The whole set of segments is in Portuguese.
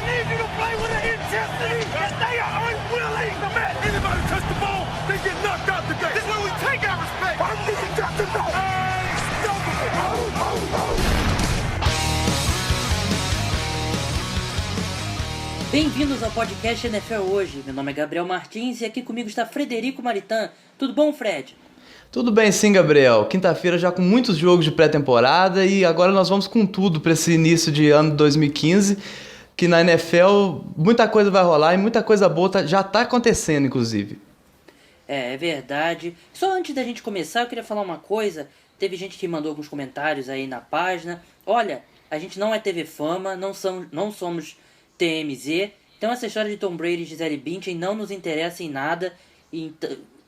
need you to play with an intensity that they are unwilling to match. Anybody touch the ball, they get knocked out the game. This is where we take our respect. I need you to know. Bem-vindos ao podcast NFL Hoje. Meu nome é Gabriel Martins e aqui comigo está Frederico Maritan. Tudo bom, Fred? Tudo bem sim, Gabriel. Quinta-feira já com muitos jogos de pré-temporada e agora nós vamos com tudo para esse início de ano 2015, que na NFL muita coisa vai rolar e muita coisa boa já está acontecendo, inclusive. É verdade. Só antes da gente começar, eu queria falar uma coisa. Teve gente que mandou alguns comentários aí na página. Olha, a gente não é TV Fama, não somos TMZ. Então essa história de Tom Brady e Gisele Bündchen não nos interessa em nada.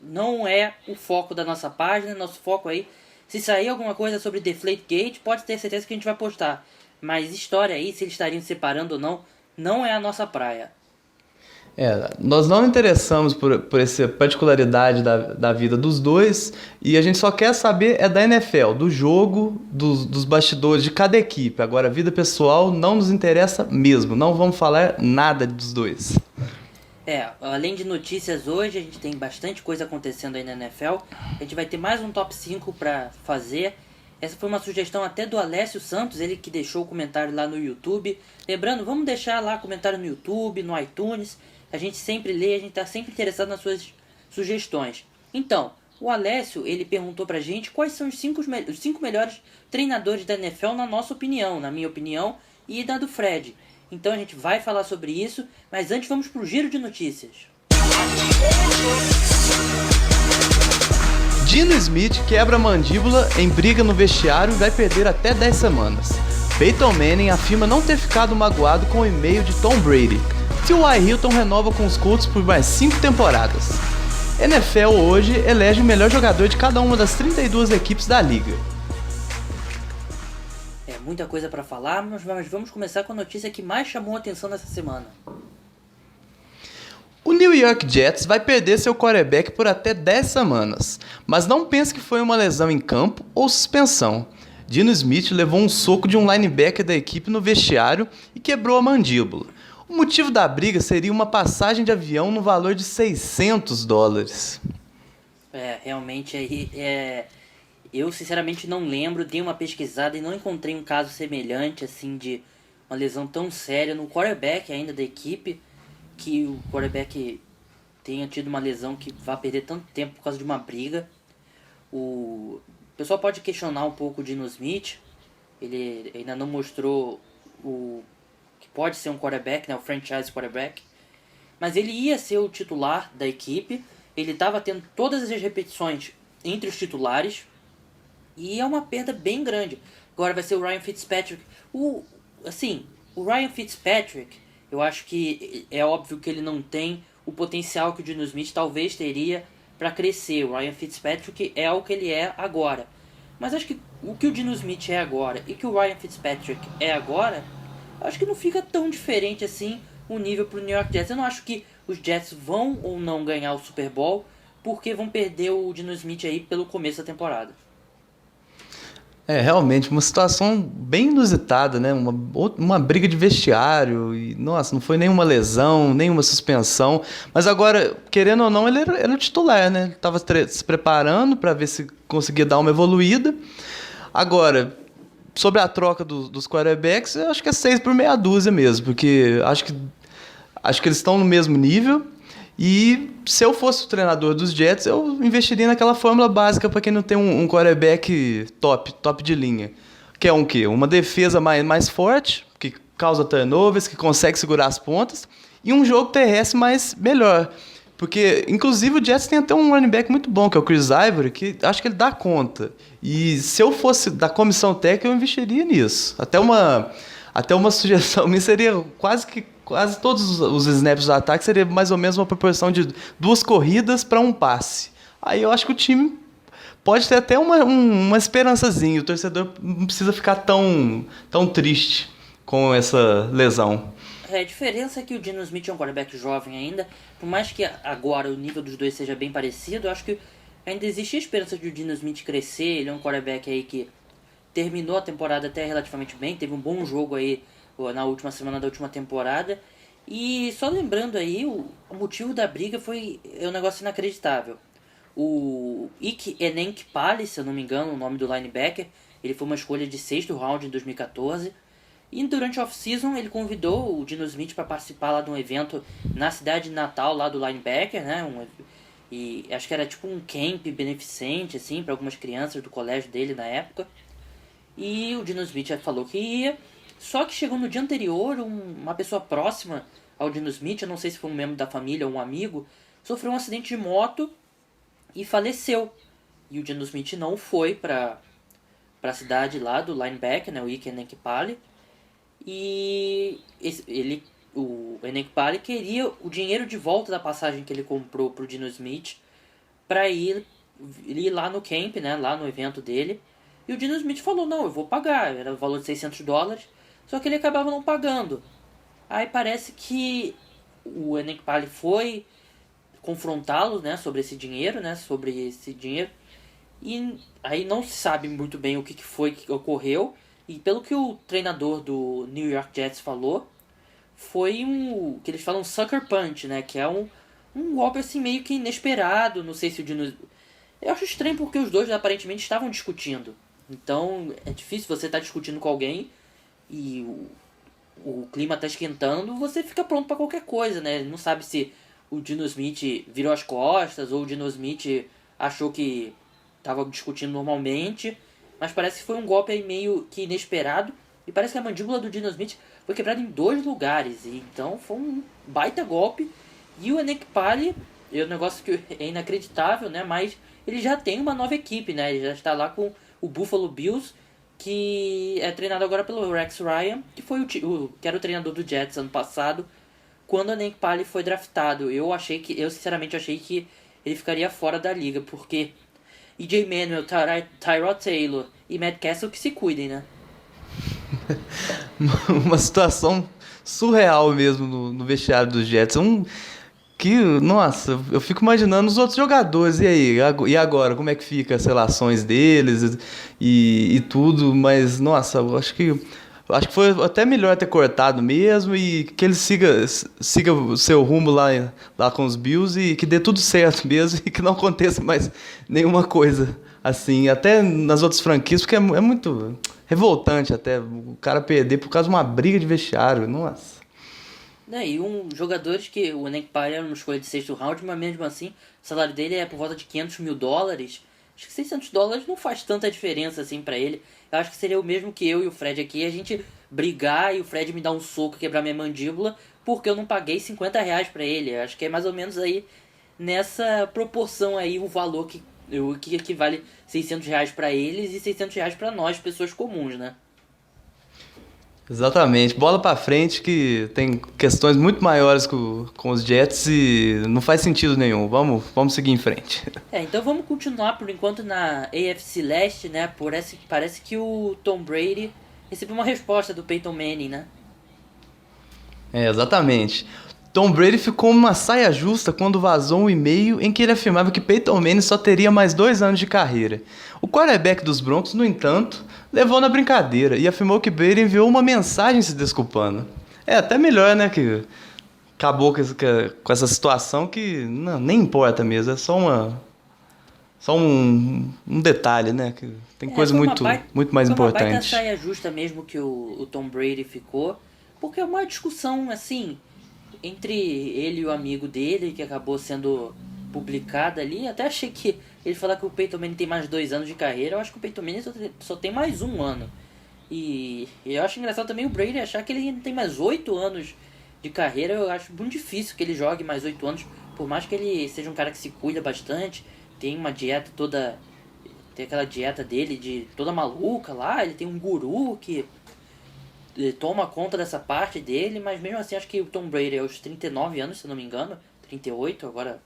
Não é o foco da nossa página. Nosso foco aí, se sair alguma coisa sobre Deflategate, pode ter certeza que a gente vai postar. Mas história aí, se eles estariam se separando ou não é a nossa praia. Nós não interessamos por essa particularidade da vida dos dois e a gente só quer saber da NFL, do jogo, dos bastidores de cada equipe. Agora, a vida pessoal não nos interessa mesmo, não vamos falar nada dos dois. Além de notícias hoje, a gente tem bastante coisa acontecendo aí na NFL. A gente vai ter mais um top 5 para fazer. Essa foi uma sugestão até do Alessio Santos, ele que deixou o comentário lá no YouTube. Lembrando, vamos deixar lá comentário no YouTube, no iTunes. A gente sempre lê, a gente está sempre interessado nas suas sugestões. Então, o Alessio, ele perguntou pra gente quais são os 5 melhores treinadores da NFL na nossa opinião, na minha opinião e da do Fred. Então a gente vai falar sobre isso, mas antes vamos pro giro de notícias. Geno Smith quebra a mandíbula em briga no vestiário e vai perder até 10 semanas. Peyton Manning afirma não ter ficado magoado com o e-mail de Tom Brady. T.Y. Hilton renova com os Colts por mais 5 temporadas. NFL hoje elege o melhor jogador de cada uma das 32 equipes da liga. Muita coisa para falar, mas vamos começar com a notícia que mais chamou a atenção nessa semana. O New York Jets vai perder seu quarterback por até 10 semanas, mas não pense que foi uma lesão em campo ou suspensão. Geno Smith levou um soco de um linebacker da equipe no vestiário e quebrou a mandíbula. O motivo da briga seria uma passagem de avião no valor de $600. Realmente aí eu sinceramente não lembro, dei uma pesquisada e não encontrei um caso semelhante assim de uma lesão tão séria no quarterback ainda da equipe, que o quarterback tenha tido uma lesão que vá perder tanto tempo por causa de uma briga. O pessoal pode questionar um pouco o Geno Smith, ele ainda não mostrou o que pode ser um quarterback, né, o franchise quarterback, mas ele ia ser o titular da equipe, ele estava tendo todas as repetições entre os titulares, e é uma perda bem grande. Agora vai ser o Ryan Fitzpatrick. O Ryan Fitzpatrick, eu acho que é óbvio que ele não tem o potencial que o Geno Smith talvez teria para crescer. O Ryan Fitzpatrick é o que ele é agora. Mas acho que o que o Geno Smith é agora e que o Ryan Fitzpatrick é agora, acho que não fica tão diferente assim o nível para o New York Jets. Eu não acho que os Jets vão ou não ganhar o Super Bowl porque vão perder o Geno Smith aí pelo começo da temporada. Realmente, uma situação bem inusitada, né? Uma briga de vestiário, e, nossa, não foi nenhuma lesão, nenhuma suspensão, mas agora, querendo ou não, ele era o titular, né? Ele estava se preparando para ver se conseguia dar uma evoluída. Agora, sobre a troca dos quarterbacks, eu acho que é 6 por meia dúzia mesmo, porque acho que eles estão no mesmo nível. E se eu fosse o treinador dos Jets, eu investiria naquela fórmula básica para quem não tem um quarterback top de linha. Que é quê? Uma defesa mais forte, que causa turnovers, que consegue segurar as pontas, e um jogo terrestre melhor. Porque, inclusive, o Jets tem até um running back muito bom, que é o Chris Ivory, que acho que ele dá conta. E se eu fosse da comissão técnica, eu investiria nisso. Até uma sugestão minha seria quase todos os snaps do ataque seria mais ou menos uma proporção de 2 corridas para um passe. Aí eu acho que o time pode ter até uma esperançazinha. O torcedor não precisa ficar tão triste com essa lesão. A diferença é que o Geno Smith é um quarterback jovem ainda. Por mais que agora o nível dos dois seja bem parecido, eu acho que ainda existe a esperança de o Geno Smith crescer. Ele é um quarterback aí que terminou a temporada até relativamente bem. Teve um bom jogo aí na última semana da última temporada. E só lembrando aí, o motivo da briga foi um negócio inacreditável. O Ike Enenkpali, se eu não me engano, o nome do linebacker, ele foi uma escolha de 6º round em 2014. E durante a off-season ele convidou o Geno Smith para participar lá de um evento na cidade natal lá do linebacker, né? E acho que era tipo um camp beneficente, assim, para algumas crianças do colégio dele na época. E o Geno Smith já falou que ia. Só que chegou no dia anterior, uma pessoa próxima ao Geno Smith, eu não sei se foi um membro da família ou um amigo, sofreu um acidente de moto e faleceu. E o Geno Smith não foi para a cidade lá do linebacker, né, o Ike Enenkpali. E o Enenkpali queria o dinheiro de volta da passagem que ele comprou pro Geno Smith para ir lá no camp, né, lá no evento dele. E o Geno Smith falou, não, eu vou pagar, era o valor de $600, só que ele acabava não pagando. Aí parece que o Enenkpali foi confrontá-lo, né, sobre esse dinheiro, e aí não se sabe muito bem o que foi que ocorreu. E pelo que o treinador do New York Jets falou, foi que eles falam sucker punch, né? Que é um golpe assim meio que inesperado. Não sei se o Dino... Eu acho estranho porque os dois aparentemente estavam discutindo. Então é difícil você estar discutindo com alguém e o clima está esquentando, você fica pronto para qualquer coisa, né? Não sabe se o Geno Smith virou as costas ou o Geno Smith achou que estava discutindo normalmente. Mas parece que foi um golpe aí meio que inesperado. E parece que a mandíbula do Geno Smith foi quebrada em 2 lugares. E então foi um baita golpe. E o Enenkpali, é um negócio que é inacreditável, né? Mas ele já tem uma nova equipe, né? Ele já está lá com o Buffalo Bills, que é treinado agora pelo Rex Ryan, que foi que era o treinador do Jets ano passado, quando o Enenkpali foi draftado. Eu sinceramente achei que ele ficaria fora da liga, porque E.J. Manuel, Tyrod Taylor e Matt Castle que se cuidem, né? Uma situação surreal mesmo no vestiário dos Jets. Nossa, eu fico imaginando os outros jogadores. E aí? E agora? Como é que fica as relações deles e tudo? Mas, nossa, eu acho que foi até melhor ter cortado mesmo e que ele siga o seu rumo lá com os Bills e que dê tudo certo mesmo e que não aconteça mais nenhuma coisa assim, até nas outras franquias, porque é muito revoltante até o cara perder por causa de uma briga de vestiário, nossa. E jogadores que o Enenkpali era uma escolha de 6º round, mas mesmo assim o salário dele é por volta de $500 mil. Acho que $600 não faz tanta diferença assim pra ele. Eu acho que seria o mesmo que eu e o Fred aqui, a gente brigar e o Fred me dar um soco e quebrar minha mandíbula porque eu não paguei R$50 pra ele. Eu acho que é mais ou menos aí nessa proporção aí o valor que equivale R$600 pra eles e R$600 pra nós, pessoas comuns, né? Exatamente, bola pra frente que tem questões muito maiores com os Jets e não faz sentido nenhum. Vamos seguir em frente. Então vamos continuar por enquanto na AFC Leste, né? Parece que o Tom Brady recebeu uma resposta do Peyton Manning, né? Exatamente. Tom Brady ficou uma saia justa quando vazou um e-mail em que ele afirmava que Peyton Manning só teria mais 2 anos de carreira. O quarterback dos Broncos, no entanto, levou na brincadeira e afirmou que Brady enviou uma mensagem se desculpando. É até melhor, né, que acabou com essa situação que nem importa mesmo, é só um detalhe, né, que tem coisa muito mais importante. Foi uma baita saia justa mesmo que o Tom Brady ficou, porque é uma discussão, assim, entre ele e o amigo dele, que acabou sendo publicada ali. Até achei que ele falar que o Peyton Manning tem mais 2 anos de carreira. Eu acho que o Peyton Manning só tem mais 1 ano. E eu acho engraçado também o Brady achar que ele tem mais 8 anos de carreira. Eu acho muito difícil que ele jogue mais 8 anos, por mais que ele seja um cara que se cuida bastante, tem uma dieta toda, tem aquela dieta dele de toda maluca lá, ele tem um guru que toma conta dessa parte dele, mas mesmo assim acho que o Tom Brady aos 39 anos, se não me engano, 38, agora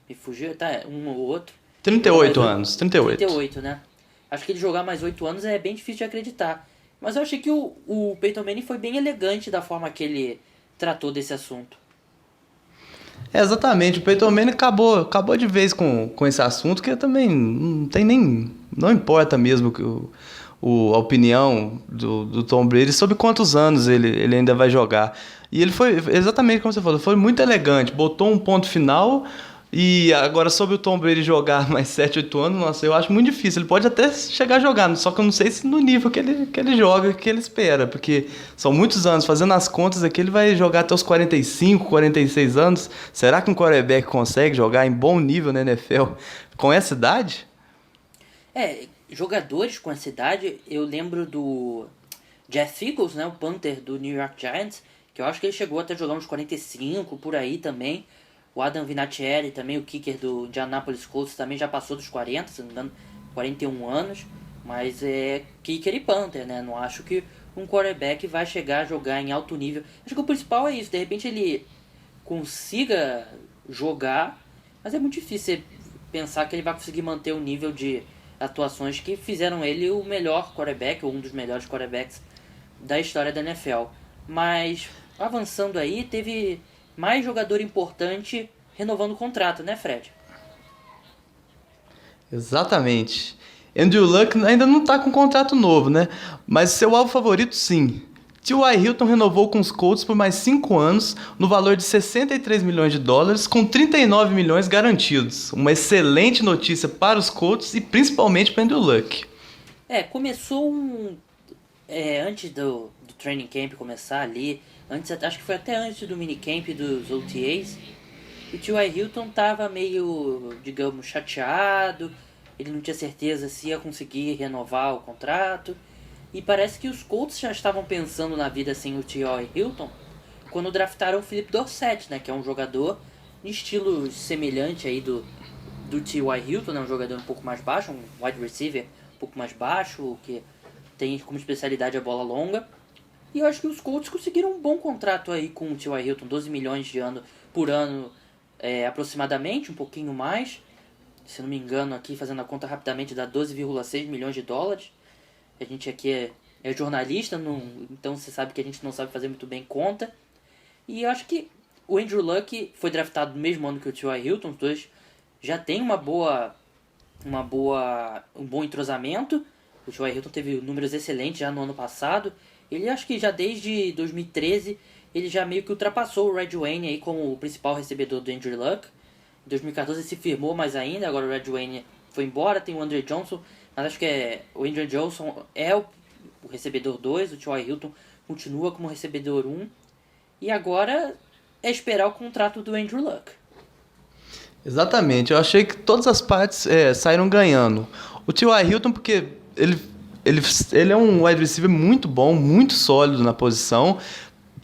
me fugiu, tá, um ou outro. 38 anos, 38, né? Acho que ele jogar mais 8 anos é bem difícil de acreditar. Mas eu achei que o Peyton Manning foi bem elegante da forma que ele tratou desse assunto. Exatamente, o Peyton Manning acabou de vez com esse assunto, que também não importa mesmo a opinião do Tom Brady sobre quantos anos ele ainda vai jogar. E ele foi, exatamente como você falou, foi muito elegante, botou um ponto final. E agora, sobre o Tom Brady jogar mais 7, 8 anos, nossa, eu acho muito difícil. Ele pode até chegar a jogar, só que eu não sei se no nível que ele joga, que ele espera, porque são muitos anos. Fazendo as contas aqui, ele vai jogar até os 45, 46 anos. Será que um quarterback consegue jogar em bom nível na NFL com essa idade? Jogadores com essa idade, eu lembro do Jeff Fickles, né, o punter do New York Giants, que eu acho que ele chegou até jogar uns 45, por aí também. O Adam Vinatieri, também o kicker do Indianapolis Colts, também já passou dos 40, se não me engano, 41 anos. Mas é kicker e punter, né? Não acho que um quarterback vai chegar a jogar em alto nível. Acho que o principal é isso, de repente ele consiga jogar, mas é muito difícil pensar que ele vai conseguir manter o nível de atuações que fizeram ele o melhor quarterback, ou um dos melhores quarterbacks da história da NFL. Mas, avançando aí, teve mais jogador importante renovando o contrato, né, Fred? Exatamente. Andrew Luck ainda não está com contrato novo, né? Mas seu alvo favorito, sim. T.Y. Hilton renovou com os Colts por mais 5 anos, no valor de 63 milhões de dólares, com 39 milhões garantidos. Uma excelente notícia para os Colts e principalmente para Andrew Luck. Começou antes do training camp começar ali, acho que foi até antes do minicamp dos OTAs, o T.Y. Hilton tava meio, digamos, chateado, ele não tinha certeza se ia conseguir renovar o contrato, e parece que os Colts já estavam pensando na vida sem o T.Y. Hilton quando draftaram o Philip Dorsett, né, que é um jogador de estilo semelhante aí do T.Y. Hilton, né, um jogador um pouco mais baixo, um wide receiver um pouco mais baixo, que tem como especialidade a bola longa. E eu acho que os Colts conseguiram um bom contrato aí com o T.Y. Hilton, 12 milhões por ano aproximadamente, um pouquinho mais. Se não me engano aqui, fazendo a conta rapidamente, dá 12,6 milhões de dólares. A gente aqui é jornalista, então você sabe que a gente não sabe fazer muito bem conta. E eu acho que o Andrew Luck foi draftado no mesmo ano que o T.Y. Hilton, os dois já têm um bom entrosamento. O T.Y. Hilton teve números excelentes já no ano passado. Ele acho que já desde 2013 ele já meio que ultrapassou o Red Wayne aí como o principal recebedor do Andrew Luck. Em 2014 se firmou mais ainda, agora o Red Wayne foi embora, tem o Andre Johnson, mas acho que o Andre Johnson é o recebedor 2, o T.Y. Hilton continua como recebedor 1. E agora é esperar o contrato do Andrew Luck. Exatamente, eu achei que todas as partes saíram ganhando. O T.Y. Hilton, porque ele é um wide receiver muito bom, muito sólido na posição.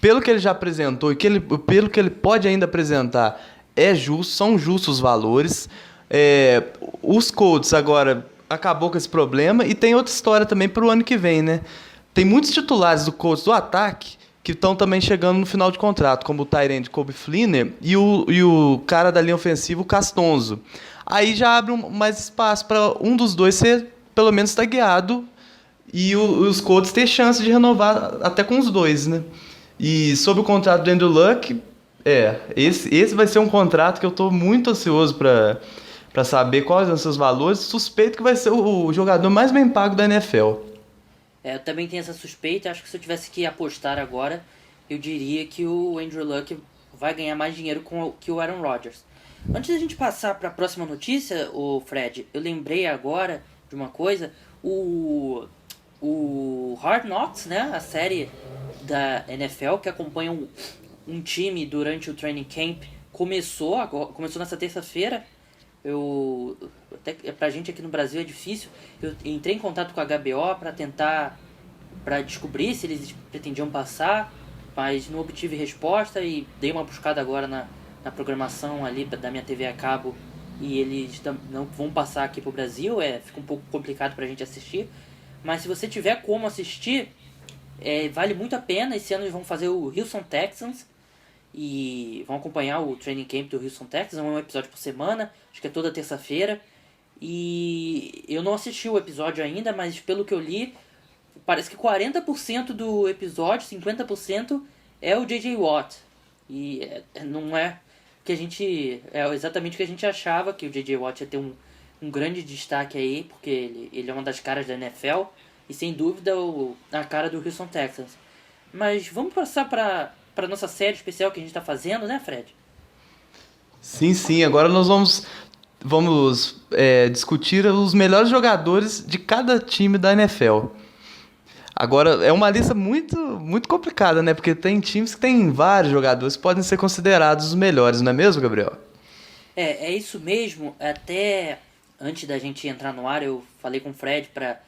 Pelo que ele já apresentou e pelo que ele pode ainda apresentar, são justos os valores. Os Colts agora acabou com esse problema e tem outra história também para o ano que vem, né? Tem muitos titulares do Colts do ataque que estão também chegando no final de contrato, como o tight end Coby Fleener e o cara da linha ofensiva, o Castonzo. Aí já abre mais espaço para um dos dois ser pelo menos tagueado e os Colts ter chance de renovar até com os dois, né? E sobre o contrato do Andrew Luck, esse vai ser um contrato que eu estou muito ansioso para saber quais são os seus valores. Suspeito que vai ser o jogador mais bem pago da NFL. Eu também tenho essa suspeita. Acho que se eu tivesse que apostar agora, eu diria que o Andrew Luck vai ganhar mais dinheiro que o Aaron Rodgers. Antes da gente passar para a próxima notícia, o Fred, eu lembrei agora de uma coisa. O Hard Knocks, né, a série da NFL que acompanha um time durante o training camp, começou nessa terça-feira. Até pra gente aqui no Brasil é difícil. Eu entrei em contato com a HBO para descobrir se eles pretendiam passar, mas não obtive resposta e dei uma buscada agora na programação ali da minha TV a cabo e eles não vão passar aqui pro Brasil. Fica um pouco complicado pra gente assistir, mas se você tiver como assistir, vale muito a pena. Esse ano eles vão fazer o Houston Texans e vão acompanhar o training camp do Houston Texans. É um episódio por semana, acho que é toda terça-feira. E eu não assisti o episódio ainda, mas pelo que eu li, parece que 40% do episódio, 50% é o J.J. Watt. E não é que a gente... É exatamente o que a gente achava, que o J.J. Watt ia ter um grande destaque aí, porque ele é uma das caras da NFL. e sem dúvida a cara do Houston Texans. Mas vamos passar para nossa série especial que a gente está fazendo, né, Fred? Sim, agora nós vamos discutir os melhores jogadores de cada time da NFL. Agora, é uma lista muito complicada, né? Porque tem times que tem vários jogadores que podem ser considerados os melhores, não é mesmo, Gabriel? É isso mesmo. Até antes da gente entrar no ar, eu falei com o Fred para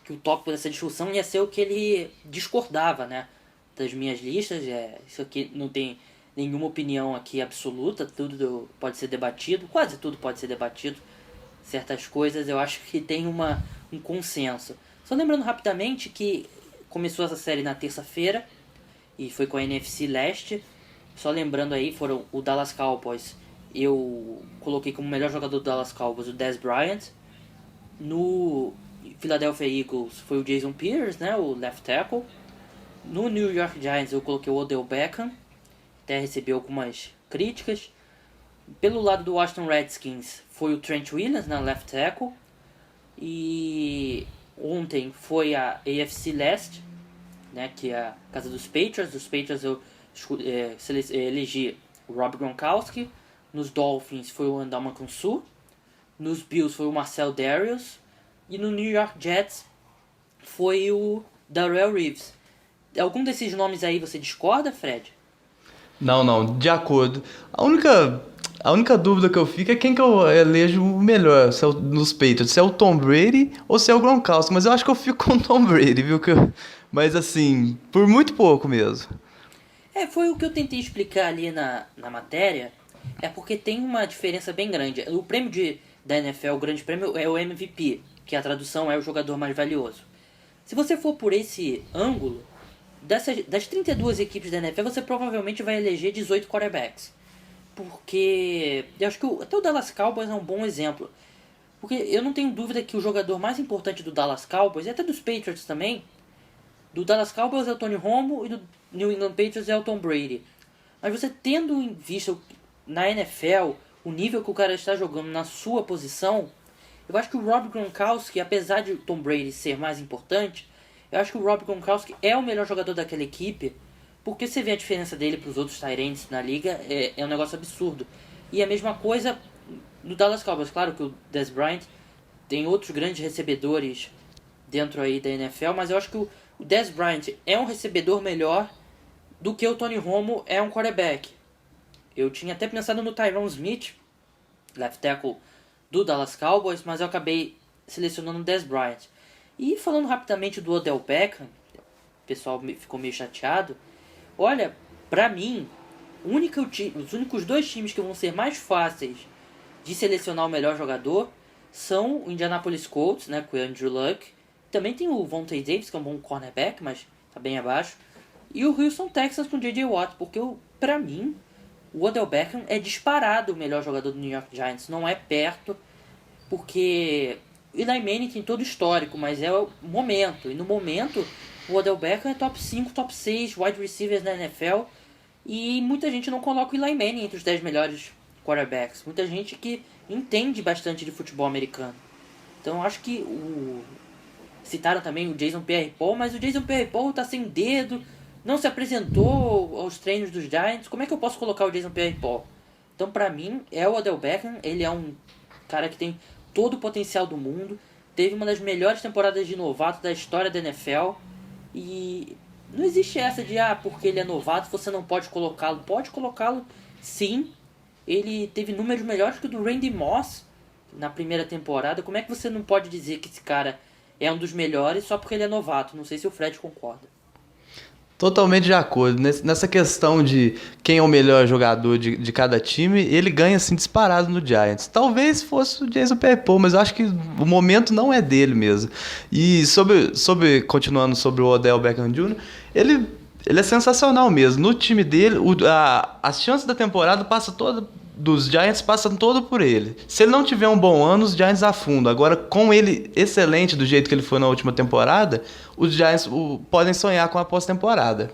que o tópico dessa discussão ia ser o que ele discordava, né? Das minhas listas. Isso aqui não tem nenhuma opinião aqui absoluta, tudo pode ser debatido, quase tudo pode ser debatido. Certas coisas eu acho que tem um consenso. Só lembrando rapidamente que começou essa série na terça-feira e foi com a NFC Leste. Só lembrando aí, foram o Dallas Cowboys. Eu coloquei como melhor jogador do Dallas Cowboys o Dez Bryant. No Philadelphia Eagles foi o Jason Pierce, né, o left tackle. No New York Giants eu coloquei o Odell Beckham. Até recebeu algumas críticas. Pelo lado do Washington Redskins foi o Trent Williams na left tackle. E ontem foi a AFC Leste, né, que é a casa dos Patriots. Dos Patriots eu elegi o Rob Gronkowski. Nos Dolphins foi o Ndamukong Suh. Nos Bills foi o Marcel Darius. E no New York Jets foi o Darrelle Reeves. Algum desses nomes aí você discorda, Fred? Não, de acordo. A única dúvida que eu fico é quem que eu elejo melhor, se é nos Patriots, se é o Tom Brady ou se é o Gronkowski, mas eu acho que eu fico com o Tom Brady, viu? Mas assim, por muito pouco mesmo. Foi o que eu tentei explicar ali na matéria, porque tem uma diferença bem grande. O prêmio da NFL, o grande prêmio, é o MVP, que a tradução é o jogador mais valioso. Se você for por esse ângulo, das 32 equipes da NFL, você provavelmente vai eleger 18 quarterbacks. Porque eu acho que até o Dallas Cowboys é um bom exemplo. Porque eu não tenho dúvida que o jogador mais importante do Dallas Cowboys, e até dos Patriots também, do Dallas Cowboys é o Tony Romo e do New England Patriots é o Tom Brady. Mas você tendo em vista na NFL o nível que o cara está jogando na sua posição, eu acho que o Rob Gronkowski, apesar de o Tom Brady ser mais importante, eu acho que o Rob Gronkowski é o melhor jogador daquela equipe, porque você vê a diferença dele para os outros tight ends na liga, é um negócio absurdo. E a mesma coisa no Dallas Cowboys. Claro que o Dez Bryant tem outros grandes recebedores dentro aí da NFL, mas eu acho que o Dez Bryant é um recebedor melhor do que o Tony Romo é um quarterback. Eu tinha até pensado no Tyron Smith, left tackle do Dallas Cowboys, mas eu acabei selecionando o Dez Bryant. E falando rapidamente do Odell Beckham, o pessoal ficou meio chateado. Olha, pra mim, os únicos dois times que vão ser mais fáceis de selecionar o melhor jogador são o Indianapolis Colts, né, com o Andrew Luck. Também tem o Vontae Davis, que é um bom cornerback, mas tá bem abaixo. E o Houston Texans com o J.J. Watt, porque pra mim, o Odell Beckham é disparado o melhor jogador do New York Giants. Não é perto, porque Eli Manning tem todo o histórico, mas é o momento. E no momento, o Odell Beckham é top 5, top 6 wide receivers da NFL. E muita gente não coloca o Eli Manning entre os 10 melhores quarterbacks. Muita gente que entende bastante de futebol americano. Então acho que citaram também o Jason Pierre-Paul, mas o Jason Pierre-Paul tá sem dedo, não se apresentou aos treinos dos Giants. Como é que eu posso colocar o Jason Pierre-Paul? Então pra mim é o Odell Beckham. Ele é um cara que tem todo o potencial do mundo. Teve uma das melhores temporadas de novato da história da NFL. E não existe essa de, porque ele é novato, você não pode colocá-lo. Pode colocá-lo, sim. Ele teve números melhores que o do Randy Moss na primeira temporada. Como é que você não pode dizer que esse cara é um dos melhores só porque ele é novato? Não sei se o Fred concorda. Totalmente de acordo. Nessa questão de quem é o melhor jogador de cada time, ele ganha assim disparado no Giants. Talvez fosse o Jason Pierre-Paul, mas eu acho que o momento não é dele mesmo. E continuando sobre o Odell Beckham Jr., ele é sensacional mesmo. No time dele, as chances da temporada dos Giants passam todo por ele. Se ele não tiver um bom ano, os Giants afundam. Agora, com ele excelente do jeito que ele foi na última temporada, os Giants podem sonhar com a pós-temporada.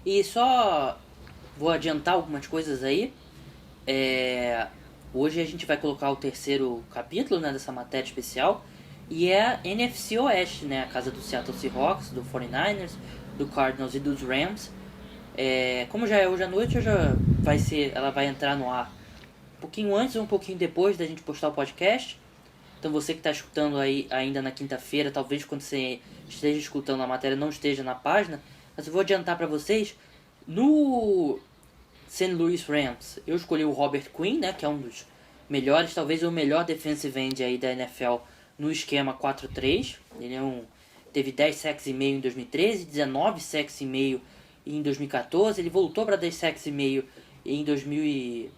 E só vou adiantar algumas coisas aí. Hoje a gente vai colocar o terceiro capítulo, né, dessa matéria especial. E é a NFC Oeste, né? A casa do Seattle Seahawks, do 49ers, do Cardinals e dos Rams. Como já é hoje à noite, ela vai entrar no ar um pouquinho antes ou um pouquinho depois da gente postar o podcast. Então você que está escutando aí ainda na quinta-feira, talvez quando você esteja escutando a matéria não esteja na página, mas eu vou adiantar para vocês. No St. Louis Rams, eu escolhi o Robert Quinn, né, que é um dos melhores, talvez o melhor defensive end aí da NFL no esquema 4-3. Ele teve 10 sacks e meio em 2013, 19 sacks e meio em 2014. Ele voltou para 10 sacks e meio em 2000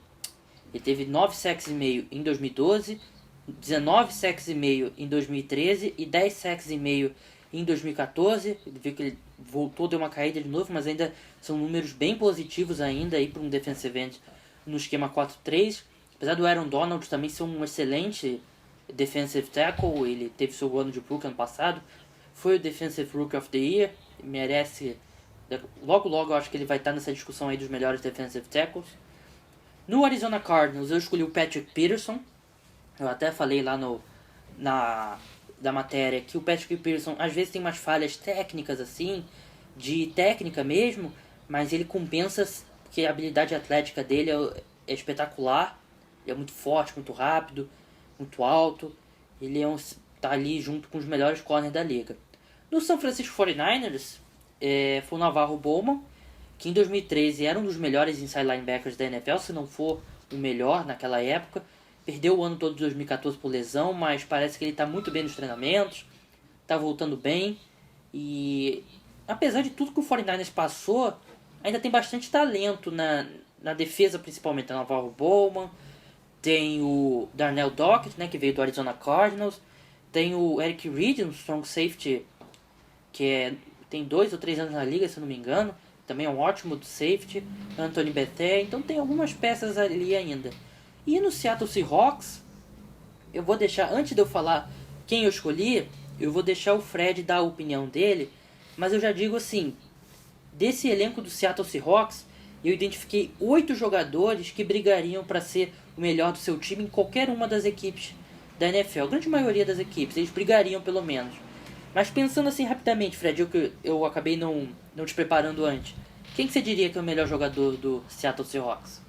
Ele teve 9 sacks e meio em 2012, 19 sacks e meio em 2013 e 10 sacks e meio em 2014. Ele viu que ele voltou, deu uma caída de novo, mas ainda são números bem positivos ainda aí para um defensive end no esquema 4-3. Apesar do Aaron Donald também ser um excelente defensive tackle, ele teve seu ano de rookie ano passado, foi o Defensive Rookie of the Year, merece, logo eu acho que ele vai estar nessa discussão aí dos melhores defensive tackles. No Arizona Cardinals eu escolhi o Patrick Peterson. Eu até falei lá da matéria que o Patrick Peterson às vezes tem umas falhas técnicas assim, de técnica mesmo, mas ele compensa porque a habilidade atlética dele é espetacular. Ele é muito forte, muito rápido, muito alto. Ele tá ali junto com os melhores corners da liga. No San Francisco 49ers, foi o Navarro Bowman, que em 2013 era um dos melhores inside linebackers da NFL, se não for o melhor naquela época. Perdeu o ano todo de 2014 por lesão, mas parece que ele está muito bem nos treinamentos, está voltando bem. E apesar de tudo que o 49ers passou, ainda tem bastante talento na defesa, principalmente. A Navarro Bowman, tem o Darnell Dockett, né, que veio do Arizona Cardinals, tem o Eric Reid, um strong safety, que tem 2 ou 3 anos na liga, se não me engano, também é um ótimo safety, Anthony Bethea, então tem algumas peças ali ainda. E no Seattle Seahawks, eu vou deixar, antes de eu falar quem eu escolhi, eu vou deixar o Fred dar a opinião dele, mas eu já digo assim, desse elenco do Seattle Seahawks, eu identifiquei 8 jogadores que brigariam para ser o melhor do seu time em qualquer uma das equipes da NFL. A grande maioria das equipes, eles brigariam pelo menos. Mas pensando assim rapidamente, Fred, eu acabei não te preparando antes. Quem que você diria que é o melhor jogador do Seattle Seahawks?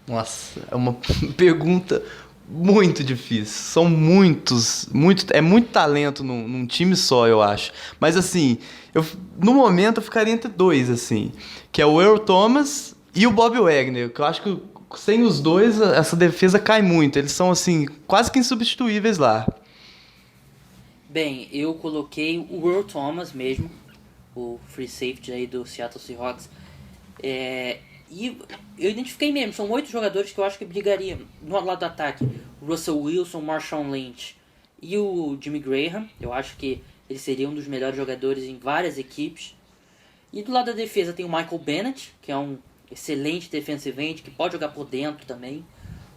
Nossa, é uma pergunta muito difícil. São é muito talento num time só, eu acho. Mas assim, no momento eu ficaria entre 2, assim, que é o Earl Thomas e o Bob Wagner, que eu acho que sem os dois essa defesa cai muito. Eles são assim, quase que insubstituíveis lá. Bem, eu coloquei o Earl Thomas mesmo, o free safety aí do Seattle Seahawks. E eu identifiquei mesmo, são 8 jogadores que eu acho que brigariam no lado do ataque. Russell Wilson, Marshawn Lynch e o Jimmy Graham. Eu acho que ele seria um dos melhores jogadores em várias equipes. E do lado da defesa tem o Michael Bennett, que é um excelente defensive end, que pode jogar por dentro também.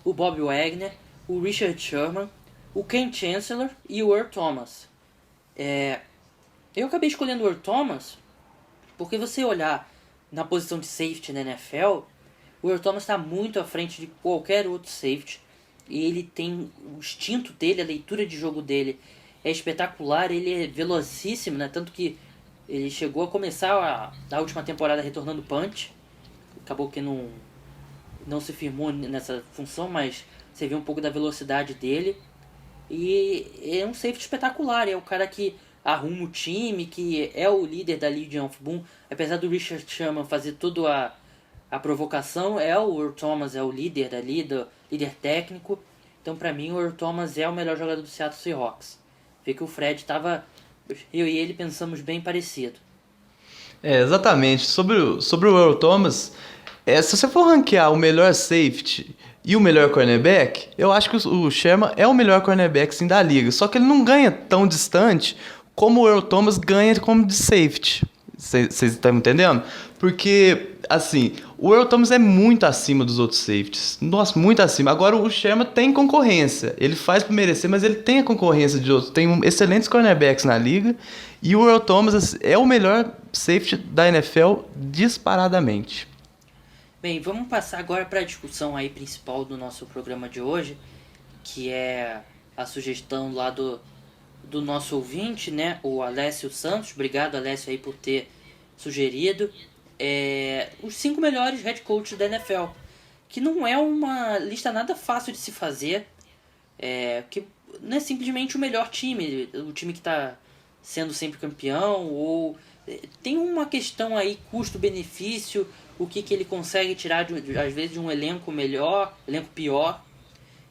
O Bob Wagner, o Richard Sherman, o Ken Chancellor e o Earl Thomas. Eu acabei escolhendo o Earl Thomas porque você olhar na posição de safety na NFL, o Earl Thomas está muito à frente de qualquer outro safety. E ele tem o instinto dele, a leitura de jogo dele é espetacular, ele é velocíssimo, né? Tanto que ele chegou a começar a última temporada retornando punch. Acabou que não se firmou nessa função, mas você vê um pouco da velocidade dele. E é um safety espetacular, é o cara que arruma o time, que é o líder da Legion of Boom. Apesar do Richard Sherman fazer toda a provocação, o Earl Thomas é o líder dali, líder técnico. Então pra mim o Earl Thomas é o melhor jogador do Seattle Seahawks. Vê que o Fred tava... Eu e ele pensamos bem parecido. Exatamente. Sobre o Earl Thomas, se você for ranquear o melhor safety e o melhor cornerback, eu acho que o Sherman é o melhor cornerback sim da liga. Só que ele não ganha tão distante como o Earl Thomas ganha como de safety. Vocês estão entendendo? Porque, assim, o Earl Thomas é muito acima dos outros safeties. Nossa, muito acima. Agora o Sherman tem concorrência. Ele faz por merecer, mas ele tem a concorrência de outros. Tem excelentes cornerbacks na liga. E o Earl Thomas é o melhor safety da NFL disparadamente. Bem, vamos passar agora para a discussão aí principal do nosso programa de hoje, que é a sugestão lá do do nosso ouvinte, né, o Alessio Santos. Obrigado, Alessio, aí por ter sugerido os 5 melhores head coaches da NFL, que não é uma lista nada fácil de se fazer, que não é simplesmente o melhor time, o time que está sendo sempre campeão, ou tem uma questão aí, custo-benefício, o que ele consegue tirar às vezes de um elenco melhor, elenco pior.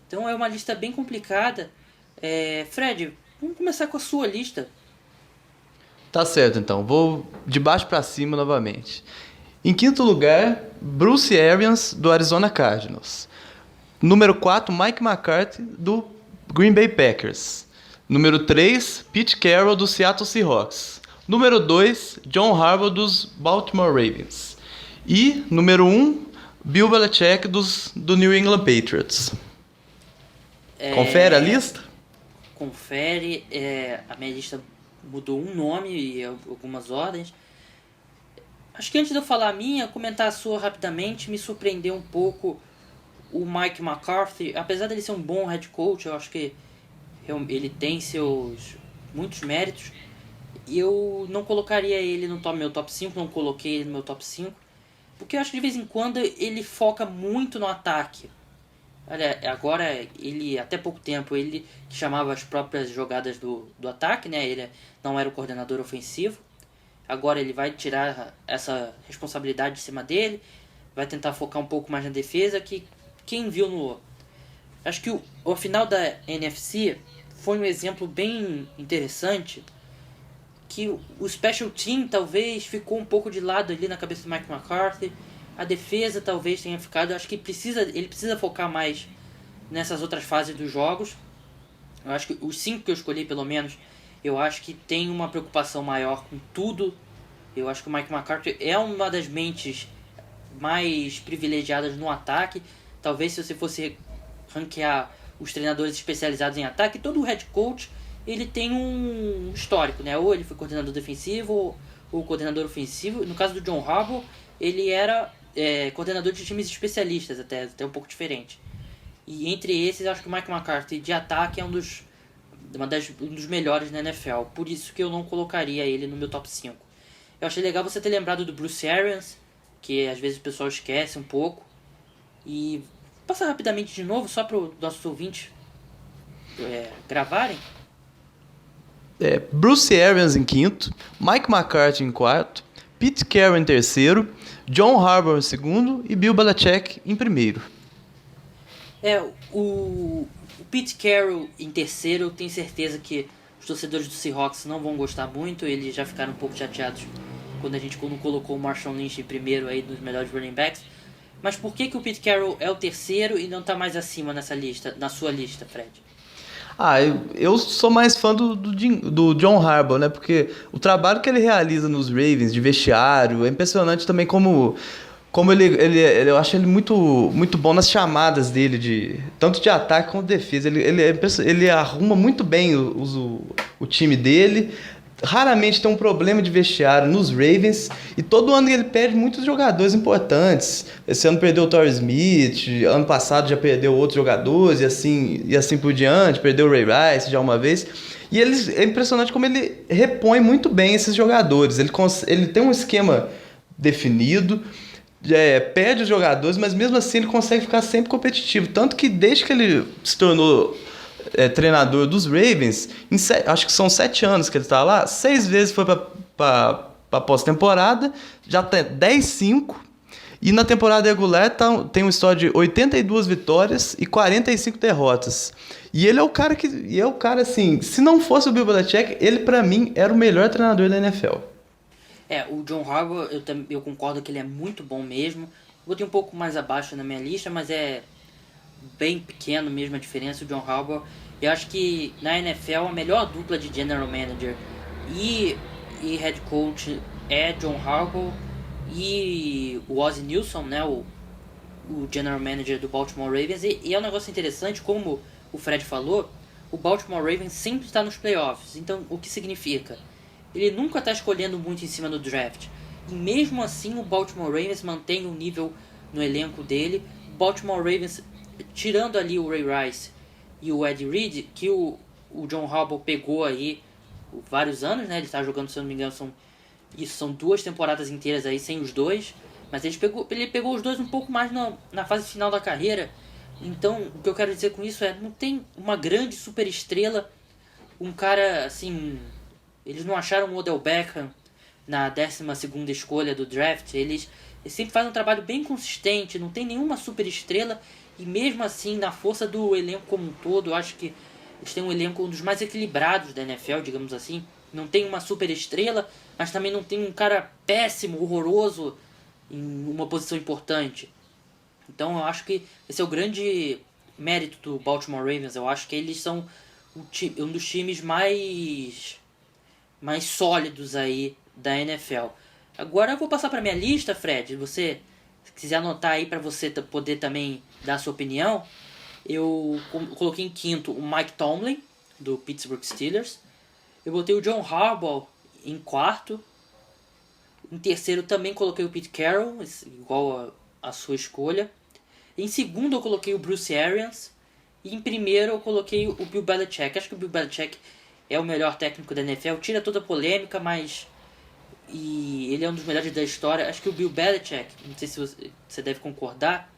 Então é uma lista bem complicada. Fred, vamos começar com a sua lista. Tá certo, então. Vou de baixo para cima novamente. Em quinto lugar, Bruce Arians, do Arizona Cardinals. Número 4, Mike McCarthy, do Green Bay Packers. Número 3, Pete Carroll, do Seattle Seahawks. Número 2, John Harbaugh, dos Baltimore Ravens. E número 1, Bill Belichick, do New England Patriots. Confere a lista? Confere. A minha lista mudou um nome e algumas ordens. Acho que antes de eu falar a minha, comentar a sua rapidamente, me surpreendeu um pouco o Mike McCarthy. Apesar dele ser um bom head coach, eu acho que ele tem seus muitos méritos. Eu não colocaria ele no meu top 5, não coloquei ele no meu top 5, porque eu acho que de vez em quando ele foca muito no ataque. Olha, agora ele, até pouco tempo, ele que chamava as próprias jogadas do ataque, né? Ele não era o coordenador ofensivo. Agora ele vai tirar essa responsabilidade de cima dele, vai tentar focar um pouco mais na defesa, que quem viu no... Acho que o final da NFC foi um exemplo bem interessante, que o special team talvez ficou um pouco de lado ali na cabeça do Mike McCarthy, a defesa talvez tenha ficado, acho que ele precisa focar mais nessas outras fases dos jogos. Eu acho que os 5 que eu escolhi, pelo menos, eu acho que tem uma preocupação maior com tudo. Eu acho que o Mike McCarthy é uma das mentes mais privilegiadas no ataque. Talvez se você fosse ranquear os treinadores especializados em ataque, todo head coach ele tem um histórico, né? Ou ele foi coordenador defensivo ou coordenador ofensivo. No caso do John Harbaugh, ele era coordenador de times especialistas, até um pouco diferente. E entre esses, acho que o Mike McCarthy de ataque é um dos melhores na NFL. Por isso que eu não colocaria ele no meu top 5. Eu achei legal você ter lembrado do Bruce Arians, que às vezes o pessoal esquece um pouco. E passar rapidamente de novo, só para os nossos ouvintes gravarem. Bruce Arians em quinto, Mike McCarthy em quarto, Pete Carroll em terceiro, John Harbaugh em segundo e Bill Belichick em primeiro. O Pete Carroll em terceiro, eu tenho certeza que os torcedores do Seahawks não vão gostar muito, eles já ficaram um pouco chateados quando a gente não colocou o Marshawn Lynch em primeiro aí dos melhores running backs. Mas por que o Pete Carroll é o terceiro e não está mais acima nessa lista, na sua lista, Fred? Eu sou mais fã do John Harbaugh, né? Porque o trabalho que ele realiza nos Ravens, de vestiário, é impressionante também como eu acho ele muito, muito bom nas chamadas dele, tanto de ataque quanto de defesa. Ele arruma muito bem o time dele. Raramente tem um problema de vestiário nos Ravens. E todo ano ele perde muitos jogadores importantes. Esse ano perdeu o Torrey Smith, ano passado já perdeu outros jogadores, e assim por diante. Perdeu o Ray Rice já uma vez. E é impressionante como ele repõe muito bem esses jogadores. Ele tem um esquema definido, perde os jogadores, mas mesmo assim ele consegue ficar sempre competitivo. Tanto que desde que ele se tornou treinador dos Ravens, acho que são 7 anos que ele está lá, 6 vezes foi para pós-temporada, já tem 10-5, e na temporada regular tem um histórico de 82 vitórias e 45 derrotas. E ele é o cara assim, se não fosse o Bill Belichick, ele para mim era o melhor treinador da NFL. O John Harbaugh, eu concordo que ele é muito bom mesmo. Botei um pouco mais abaixo na minha lista, mas é bem pequeno mesmo a diferença. O John Harbaugh, eu acho que na NFL a melhor dupla de general manager e head coach é John Harbaugh e o Ozzie Nilsson, né, o general manager do Baltimore Ravens. E é um negócio interessante, como o Fred falou, o Baltimore Ravens sempre está nos playoffs. Então, o que significa? Ele nunca está escolhendo muito em cima do draft. E mesmo assim o Baltimore Ravens mantém um nível no elenco dele. O Baltimore Ravens, tirando ali o Ray Rice e o Ed Reed, que o o John Harbaugh pegou aí vários anos, né? Ele tá jogando, se eu não me engano, são 2 temporadas inteiras aí sem os dois. Mas ele pegou os dois um pouco mais na fase final da carreira. Então, o que eu quero dizer com isso não tem uma grande super estrela, um cara assim... Eles não acharam o Odell Beckham na 12ª escolha do draft. Eles sempre fazem um trabalho bem consistente, não tem nenhuma super estrela. E mesmo assim, na força do elenco como um todo, eu acho que eles têm um elenco um dos mais equilibrados da NFL, digamos assim. Não tem uma super estrela, mas também não tem um cara péssimo, horroroso em uma posição importante. Então eu acho que esse é o grande mérito do Baltimore Ravens. Eu acho que eles são um dos times mais sólidos aí da NFL. Agora eu vou passar para minha lista, Fred. Você, se quiser anotar aí para você poder também dar a sua opinião, eu coloquei em quinto o Mike Tomlin, do Pittsburgh Steelers. Eu botei o John Harbaugh em quarto. Em terceiro também coloquei o Pete Carroll, igual a sua escolha. Em segundo eu coloquei o Bruce Arians. E em primeiro eu coloquei o Bill Belichick. Acho que o Bill Belichick é o melhor técnico da NFL. Tira toda a polêmica, mas... E ele é um dos melhores da história. Acho que o Bill Belichick, não sei se você deve concordar,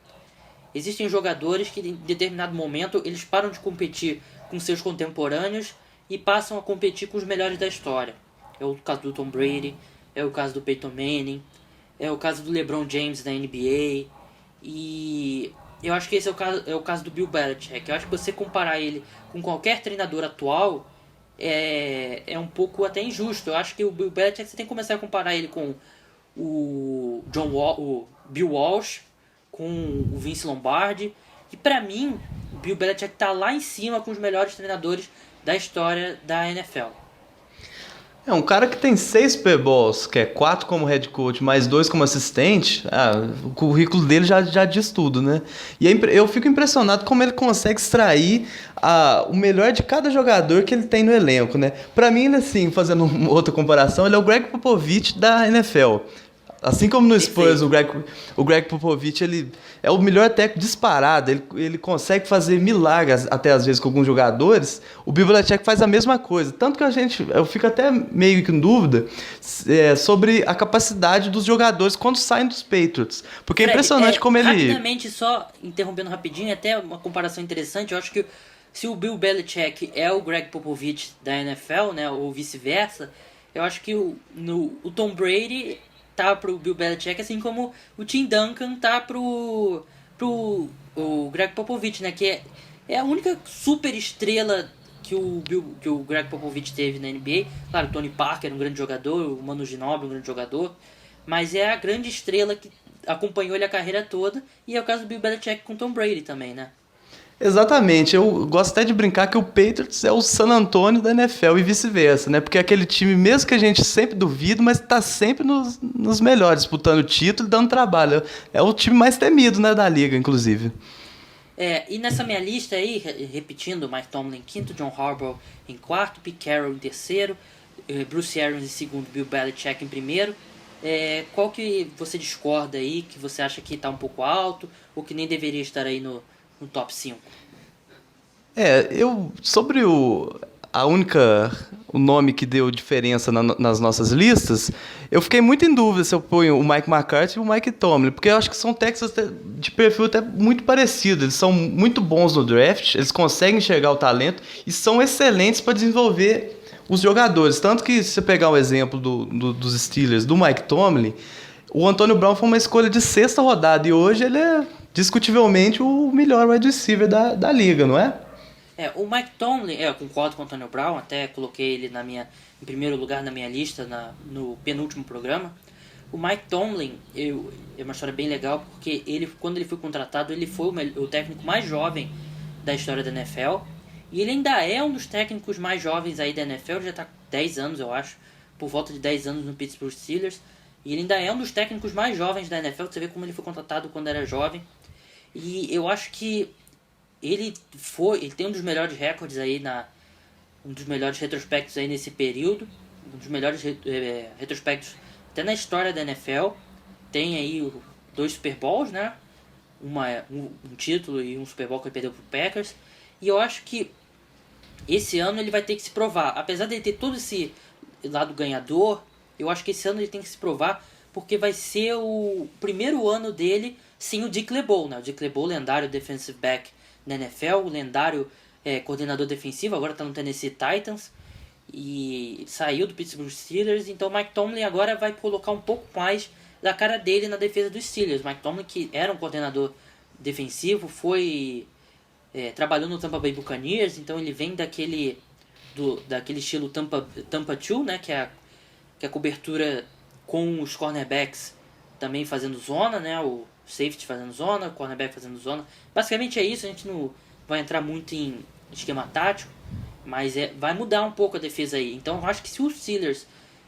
existem jogadores que em determinado momento eles param de competir com seus contemporâneos e passam a competir com os melhores da história. É o caso do Tom Brady, é o caso do Peyton Manning, é o caso do LeBron James da NBA. E eu acho que esse é o caso do Bill Belichick. Eu acho que você comparar ele com qualquer treinador atual é um pouco até injusto. Eu acho que o Bill Belichick você tem que começar a comparar ele com o Bill Walsh, com o Vince Lombardi. E pra mim, o Bill Belichick tá lá em cima com os melhores treinadores da história da NFL. É um cara que tem 6 Super Bowls, que é 4 como head coach, mais 2 como assistente. O currículo dele já diz tudo, né? E eu fico impressionado como ele consegue extrair o melhor de cada jogador que ele tem no elenco, né? Pra mim, ele, assim, fazendo uma outra comparação, ele é o Greg Popovich da NFL. Assim como no Spurs, o Greg Popovich, ele é o melhor técnico disparado, ele consegue fazer milagres até às vezes com alguns jogadores. O Bill Belichick faz a mesma coisa, tanto que eu fico até meio que em dúvida sobre a capacidade dos jogadores quando saem dos Patriots, porque Fred, é impressionante como ele... Rapidamente, só interrompendo rapidinho, até uma comparação interessante, eu acho que se o Bill Belichick é o Greg Popovich da NFL, né, ou vice-versa, eu acho que o Tom Brady tá pro Bill Belichick, assim como o Tim Duncan tá pro o Greg Popovich, né? Que é a única super estrela que o Greg Popovich teve na NBA. Claro, o Tony Parker, um grande jogador, o Manu Ginobili, um grande jogador, mas é a grande estrela que acompanhou ele a carreira toda, e é o caso do Bill Belichick com o Tom Brady também, né? Exatamente, eu gosto até de brincar que o Patriots é o San Antonio da NFL e vice-versa, né? Porque é aquele time, mesmo que a gente sempre duvida, mas tá sempre nos melhores, disputando o título e dando trabalho. É o time mais temido, né, da liga, inclusive. E nessa minha lista aí, repetindo, Mike Tomlin em quinto, John Harbaugh em quarto, Pete Carroll em terceiro, Bruce Arians em segundo, Bill Belichick em primeiro. Qual que você discorda aí, que você acha que tá um pouco alto, ou que nem deveria estar aí no top 5? Sobre o nome que deu diferença nas nossas listas, eu fiquei muito em dúvida se eu ponho o Mike McCarthy e o Mike Tomlin, porque eu acho que são técnicos de perfil até muito parecido. Eles são muito bons no draft, eles conseguem enxergar o talento e são excelentes para desenvolver os jogadores. Tanto que, se você pegar o exemplo dos Steelers, do Mike Tomlin, o Antonio Brown foi uma escolha de 6ª rodada e hoje ele é discutivelmente o melhor wide receiver da liga, não é? O Mike Tomlin, eu concordo com o Antonio Brown, até coloquei ele em primeiro lugar na minha lista no penúltimo programa. O Mike Tomlin é uma história bem legal, porque quando ele foi contratado, ele foi o técnico mais jovem da história da NFL, e ele ainda é um dos técnicos mais jovens aí da NFL, ele já está 10 anos, eu acho, por volta de 10 anos no Pittsburgh Steelers, e ele ainda é um dos técnicos mais jovens da NFL, você vê como ele foi contratado quando era jovem. E eu acho que ele tem um dos melhores recordes aí, um dos melhores retrospectos aí nesse período, um dos melhores retrospectos até na história da NFL. Tem aí 2 Super Bowls, né? Um título e um Super Bowl que ele perdeu pro Packers. E eu acho que esse ano ele vai ter que se provar. Apesar de ele ter todo esse lado ganhador, eu acho que esse ano ele tem que se provar, porque vai ser o primeiro ano dele sem o Dick LeBeau, né? O Dick LeBeau, lendário defensive back na NFL, lendário coordenador defensivo, agora está no Tennessee Titans e saiu do Pittsburgh Steelers. Então o Mike Tomlin agora vai colocar um pouco mais da cara dele na defesa dos Steelers. Mike Tomlin, que era um coordenador defensivo, trabalhou no Tampa Bay Buccaneers, então ele vem daquele estilo Tampa 2, né, que é a cobertura com os cornerbacks também fazendo zona, né, o safety fazendo zona, o cornerback fazendo zona. Basicamente é isso, a gente não vai entrar muito em esquema tático, mas vai mudar um pouco a defesa aí. Então eu acho que se os Steelers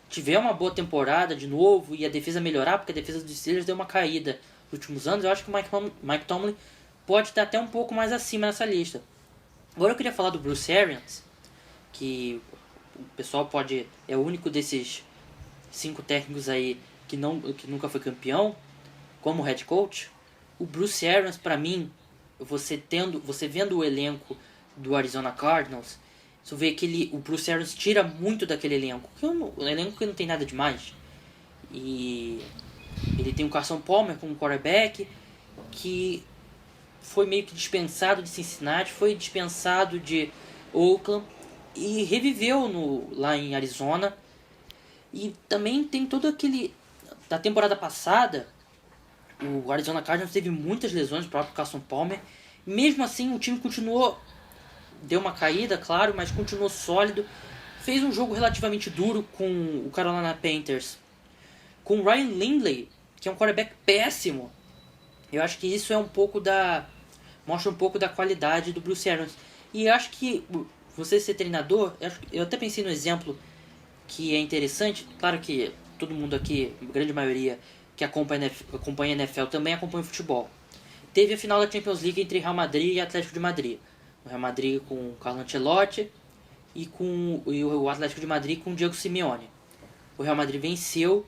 tiver uma boa temporada de novo e a defesa melhorar, porque a defesa dos Steelers deu uma caída nos últimos anos, eu acho que o Mike Tomlin pode estar até um pouco mais acima nessa lista. Agora eu queria falar do Bruce Arians, que o pessoal é o único desses 5 técnicos aí que nunca foi campeão como head coach. O Bruce Arians, para mim, você vendo o elenco do Arizona Cardinals, você vê que o Bruce Arians tira muito daquele elenco, que é um elenco que não tem nada demais. E ele tem o Carson Palmer como quarterback, que foi meio que dispensado de Cincinnati, foi dispensado de Oakland e reviveu lá em Arizona. E também tem todo aquele... Da temporada passada, o Arizona Cardinals teve muitas lesões, o próprio Carson Palmer. Mesmo assim, o time continuou... Deu uma caída, claro, mas continuou sólido. Fez um jogo relativamente duro com o Carolina Panthers, com o Ryan Lindley, que é um quarterback péssimo. Eu acho que isso mostra um pouco da qualidade do Bruce Arians. E eu acho que você ser treinador, eu até pensei no exemplo que é interessante. Claro que todo mundo aqui, a grande maioria que acompanha a NFL também acompanha o futebol. Teve a final da Champions League entre Real Madrid e Atlético de Madrid. O Real Madrid com o Carlo Ancelotti e o Atlético de Madrid com o Diego Simeone. O Real Madrid venceu,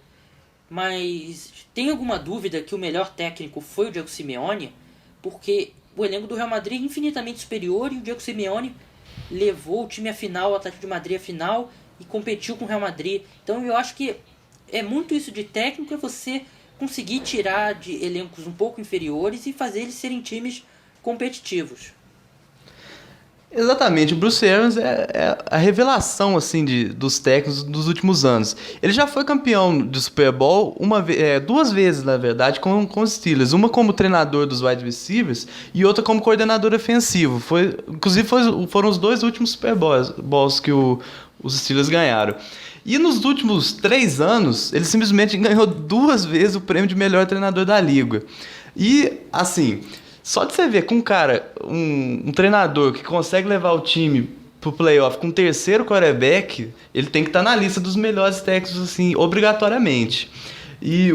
mas tem alguma dúvida que o melhor técnico foi o Diego Simeone? Porque o elenco do Real Madrid é infinitamente superior e o Diego Simeone levou o time à final, o Atlético de Madrid à final, e competiu com o Real Madrid. Então eu acho que é muito isso de técnico, é você conseguir tirar de elencos um pouco inferiores e fazer eles serem times competitivos. Exatamente, o Bruce Arians é a revelação assim dos técnicos dos últimos anos. Ele já foi campeão do Super Bowl 2 vezes, na verdade, com os Steelers. Uma como treinador dos wide receivers e outra como coordenador ofensivo. Inclusive foram os 2 últimos Super Bowls que os Steelers ganharam. E nos últimos 3 anos, ele simplesmente ganhou 2 vezes o prêmio de melhor treinador da liga. E, assim... Só de você ver com um treinador que consegue levar o time pro playoff com o 3º quarterback, ele tem que estar na lista dos melhores técnicos, assim, obrigatoriamente. E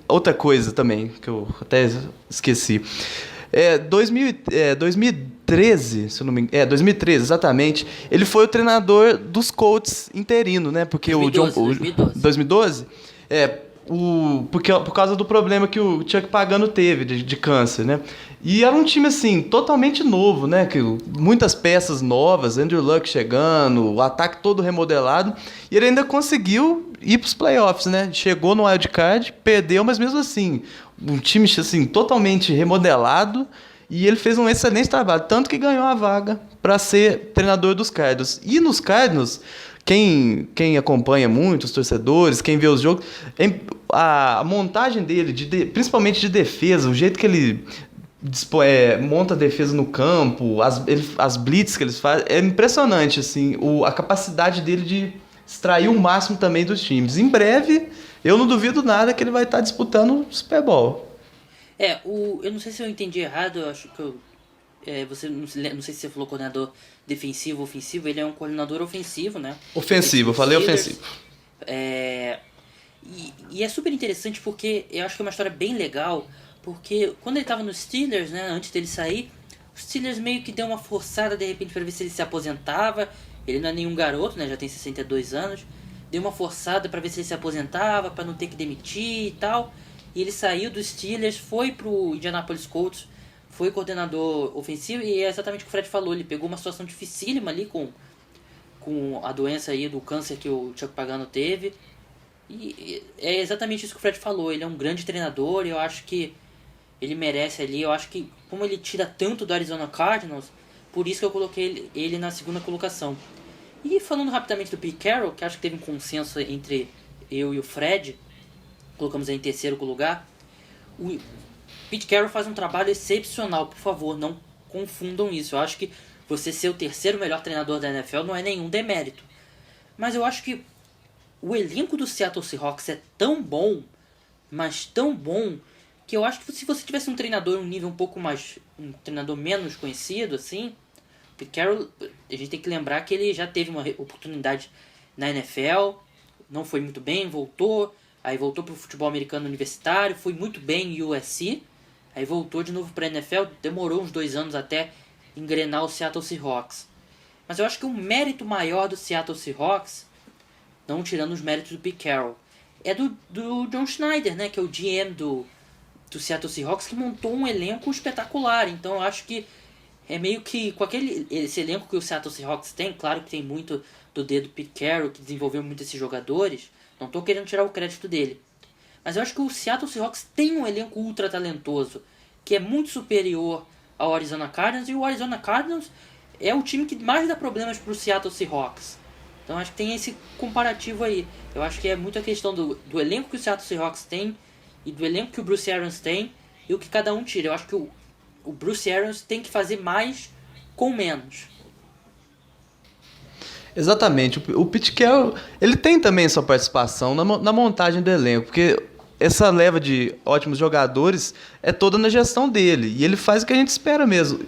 outra coisa também, que eu até esqueci. 2013, se eu não me engano, 2013, exatamente, ele foi o treinador dos Colts interino, né? Porque 2012? Por causa do problema que o Chuck Pagano teve de câncer, né? E era um time, assim, totalmente novo, né? Muitas peças novas, Andrew Luck chegando, o ataque todo remodelado, e ele ainda conseguiu ir para os playoffs, né? Chegou no wildcard, perdeu, mas mesmo assim, um time, assim, totalmente remodelado, e ele fez um excelente trabalho, tanto que ganhou a vaga para ser treinador dos Cardinals. E nos Cardinals... Quem acompanha muito, os torcedores, quem vê os jogos, a montagem dele, principalmente de defesa, o jeito que ele monta a defesa no campo, as blitz que eles fazem, é impressionante, assim, a capacidade dele de extrair o máximo também dos times. Em breve, eu não duvido nada que ele vai estar disputando o Super Bowl. Eu não sei se eu entendi errado, eu acho que não sei se você falou coordenador defensivo ou ofensivo, ele é um coordenador ofensivo, né? Ofensivo, eu falei ofensivo. E é super interessante porque eu acho que é uma história bem legal, porque quando ele estava nos Steelers, né, antes dele sair, os Steelers meio que deu uma forçada de repente para ver se ele se aposentava. Ele não é nenhum garoto, né, já tem 62 anos. Deu uma forçada para ver se ele se aposentava, para não ter que demitir e tal. E ele saiu dos Steelers, foi pro Indianapolis Colts, foi coordenador ofensivo e é exatamente o que o Fred falou. Ele pegou uma situação dificílima ali com a doença aí do câncer que o Chuck Pagano teve. E é exatamente isso que o Fred falou. Ele é um grande treinador e eu acho que ele merece ali. Eu acho que como ele tira tanto do Arizona Cardinals, por isso que eu coloquei ele na segunda colocação. E falando rapidamente do Pete Carroll, que acho que teve um consenso entre eu e o Fred, colocamos aí em terceiro lugar. O Pete Carroll faz um trabalho excepcional, por favor, não confundam isso. Eu acho que você ser o terceiro melhor treinador da NFL não é nenhum demérito. Mas eu acho que o elenco do Seattle Seahawks é tão bom, mas tão bom, que eu acho que se você tivesse um treinador um nível um pouco mais... um treinador menos conhecido, assim... O Pete Carroll, a gente tem que lembrar que ele já teve uma oportunidade na NFL, não foi muito bem, voltou, aí voltou para o futebol americano universitário, foi muito bem em USC, aí voltou de novo para a NFL, demorou uns 2 anos até engrenar o Seattle Seahawks. Mas eu acho que o mérito maior do Seattle Seahawks, não tirando os méritos do Pete Carroll, é do John Schneider, né, que é o GM do Seattle Seahawks, que montou um elenco espetacular. Então eu acho que é meio que com esse elenco que o Seattle Seahawks tem, claro que tem muito do dedo do Pete Carroll, que desenvolveu muito esses jogadores, não estou querendo tirar o crédito dele. Mas eu acho que o Seattle Seahawks tem um elenco ultra talentoso, que é muito superior ao Arizona Cardinals, e o Arizona Cardinals é o time que mais dá problemas para o Seattle Seahawks. Então acho que tem esse comparativo aí. Eu acho que é muito a questão do elenco que o Seattle Seahawks tem, e do elenco que o Bruce Arians tem, e o que cada um tira. Eu acho que o Bruce Arians tem que fazer mais com menos. Exatamente. O Pete Carroll, ele tem também sua participação na montagem do elenco, porque essa leva de ótimos jogadores é toda na gestão dele, e ele faz o que a gente espera mesmo.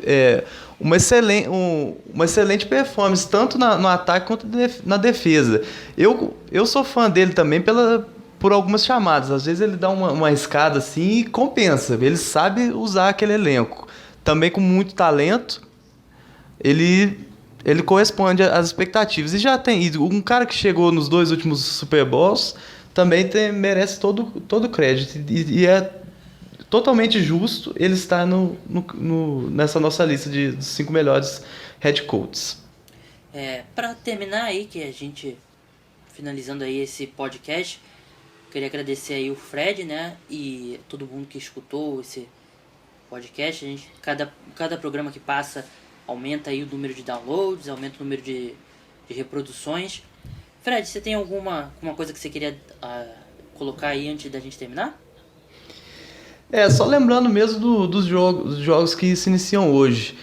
Uma excelente performance, tanto no ataque quanto na defesa. Eu sou fã dele também por algumas chamadas. Às vezes ele dá uma escada assim e compensa. Ele sabe usar aquele elenco. Também com muito talento, ele corresponde às expectativas. E já tem um cara que chegou nos 2 últimos Super Bowls, também merece todo o crédito. E é totalmente justo ele estar nessa nossa lista dos 5 melhores head coaches. Para terminar aí, que a gente finalizando aí esse podcast, queria agradecer aí o Fred, né, e todo mundo que escutou esse podcast. Cada programa que passa aumenta aí o número de downloads, aumenta o número de reproduções. Fred, você tem alguma coisa que você queria colocar aí antes da gente terminar? Só lembrando mesmo dos jogos que se iniciam hoje.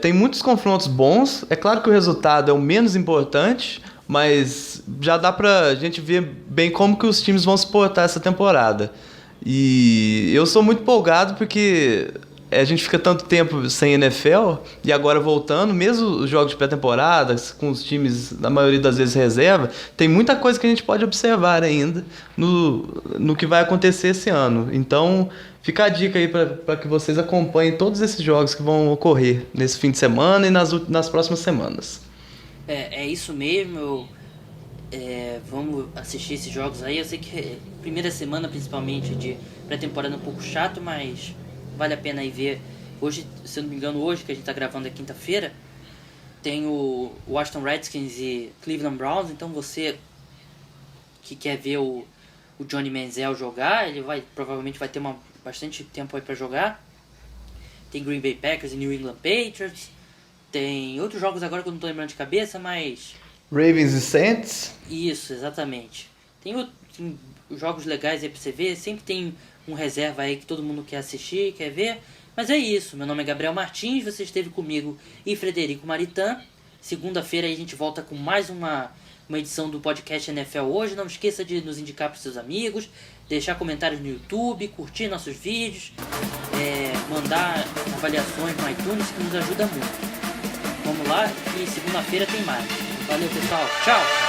Tem muitos confrontos bons. É claro que o resultado é o menos importante, mas já dá pra gente ver bem como que os times vão se portar essa temporada. E eu sou muito empolgado porque a gente fica tanto tempo sem NFL e agora voltando, mesmo os jogos de pré-temporada, com os times, na maioria das vezes, reserva, tem muita coisa que a gente pode observar ainda no que vai acontecer esse ano. Então, fica a dica aí para que vocês acompanhem todos esses jogos que vão ocorrer nesse fim de semana e nas próximas semanas. É isso mesmo. Vamos assistir esses jogos aí. Eu sei que primeira semana, principalmente, de pré-temporada é um pouco chato, mas vale a pena aí ver. Hoje, se eu não me engano, hoje, que a gente tá gravando é quinta-feira, tem o Washington Redskins e Cleveland Browns. Então você que quer ver o Johnny Manziel jogar, ele provavelmente vai ter bastante tempo aí pra jogar. Tem Green Bay Packers e New England Patriots. Tem outros jogos agora que eu não tô lembrando de cabeça, mas... Ravens e Saints. Isso, exatamente. Tem jogos legais aí pra você ver. Sempre tem um reserva aí que todo mundo quer assistir, quer ver. Mas é isso. Meu nome é Gabriel Martins. Você esteve comigo e Frederico Maritan. Segunda-feira aí a gente volta com mais uma edição do podcast NFL Hoje. Não esqueça de nos indicar para seus amigos, deixar comentários no YouTube, curtir nossos vídeos, mandar avaliações no iTunes, que nos ajuda muito. Vamos lá, e segunda-feira tem mais. Valeu, pessoal. Tchau!